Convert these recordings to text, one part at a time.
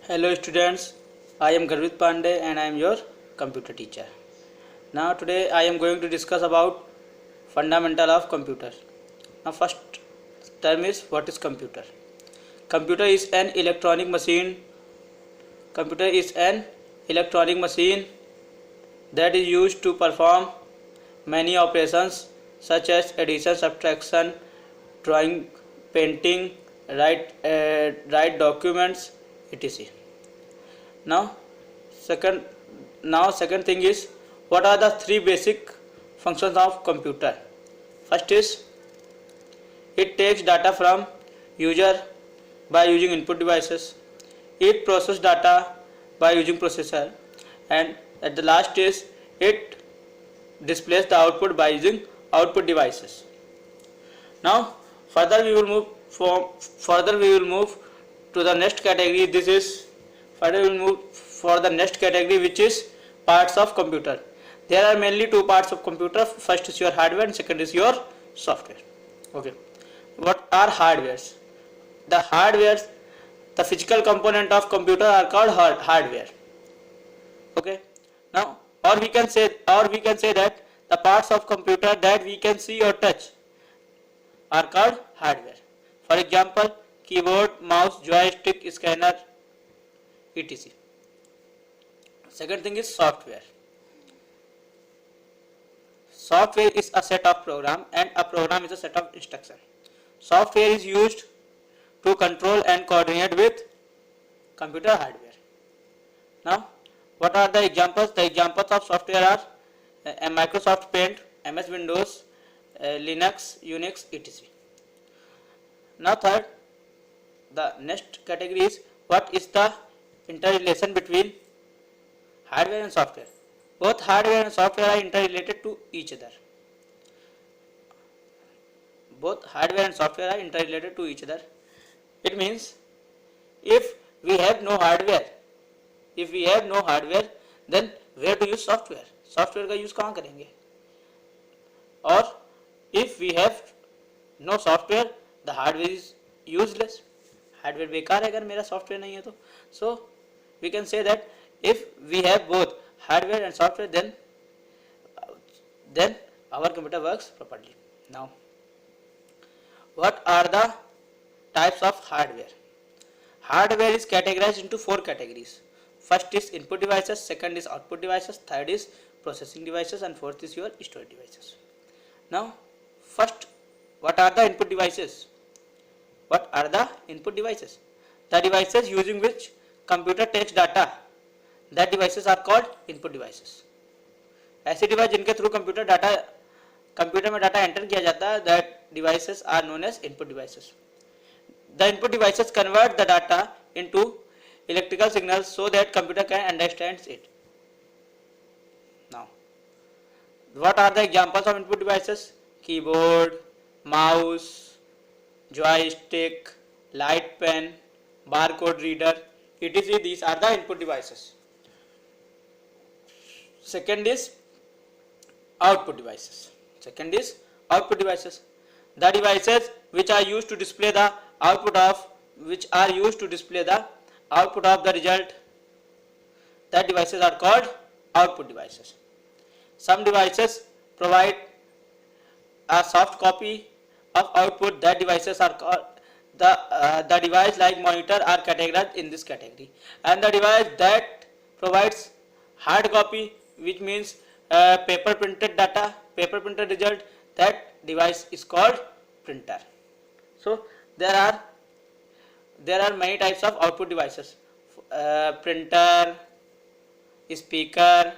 Hello students, I am Garvit Pandey and I am your computer teacher. Now today I am going to discuss about fundamental of computer. Now first term is what is computer? Computer is an electronic machine. Computer is an electronic machine that is used to perform many operations such as addition, subtraction, drawing, painting, write documents, etc. Now second second thing is what are the three basic functions of computer. First is it takes data from user by using input devices. It processes data by using processor, and at the last is it displays the output by using output devices. Now further we will move to the next category. This is further we will move for the next category, which is parts of computer. There are mainly two parts of computer. First is your hardware and second is your software. Okay, what are hardwares? The physical component of computer are called hardware. Okay, now or we can say that the parts of computer that we can see or touch are called hardware. For example, keyboard, mouse, joystick, scanner, etc. Second thing is software. Software is a set of program and a program is a set of instruction. Software is used to control and coordinate with computer hardware. Now, what are the examples? The examples of software are Microsoft Paint, MS Windows, Linux, Unix, etc. Now third, the next category is what is the interrelation between hardware and software. Both hardware and software are interrelated to each other. Both hardware and software are interrelated to each other. It means if we have no hardware, then where to use software? Software का use कहाँ करेंगे? और if we have no software, the hardware is useless. Hardware बेकार है अगर मेरा software नहीं है तो. So we can say that if we have both hardware and software, then our computer works properly. Now, what are the types of hardware? Hardware is categorized into four categories. First is input devices, second is output devices, third is processing devices, and fourth is your storage devices. Now, first, what are the input devices? What are the input devices? The devices using which computer takes data, that devices are called input devices. ऐसे device जिनके through computer में data enter किया जाता है, that devices are known as input devices. The input devices convert the data into electrical signals so that computer can understand it. Now, what are the examples of input devices? Keyboard, mouse, joystick, light pen, barcode reader, etc. These are the input devices. Second is output devices. The devices which are used to display the output of the result, that devices are called output devices. Some devices provide a soft copy of output, that devices are called the device like monitor are categorized in this category, and the device that provides hard copy, which means paper printed result, that device is called printer. So there are many types of output devices. Printer, speaker,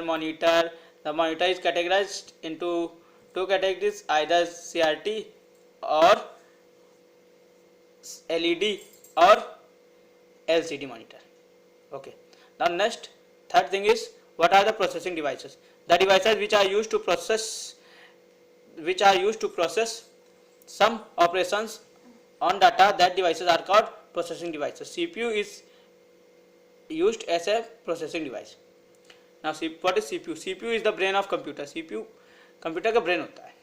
monitor. The monitor is categorized into two categories, either CRT or LED or LCD monitor. Okay. Now third thing is what are the processing devices? The devices which are used to process some operations on data, that devices are called processing devices. CPU is used as a processing device. Now what is CPU? CPU is the brain of computer. CPU computer का brain होता है.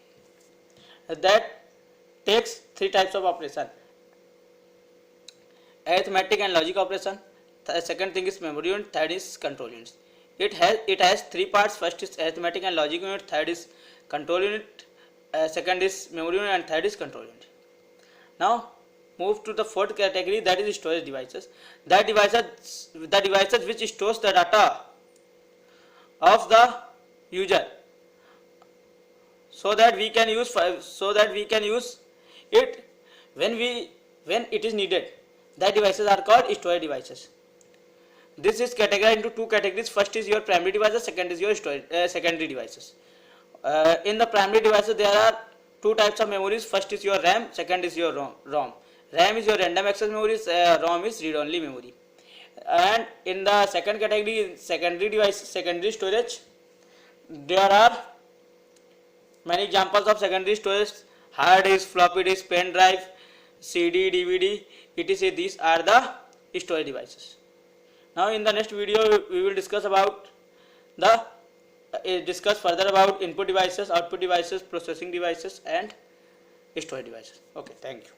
That takes three types of operation: arithmetic and logic operation. Second thing is memory unit. Third is control units. It has three parts. First is arithmetic and logic unit. Third is control unit. Second is memory unit, and third is control unit. Now move to the fourth category, that is storage devices. The devices which stores the data of the user so that we can use it when it is needed. The devices are called storage devices. This is categorized into two categories. First is your primary devices, second is your secondary devices. In the primary devices there are two types of memories. First is your RAM, second is your ROM. RAM is your random access memory, ROM is read only memory. And in the second category, secondary storage, there are many examples of secondary storage: hard disk, floppy disk, pen drive, CD, DVD, etc. These are the storage devices. Now in the next video we will discuss further about input devices, output devices, processing devices and storage devices. Okay, thank you.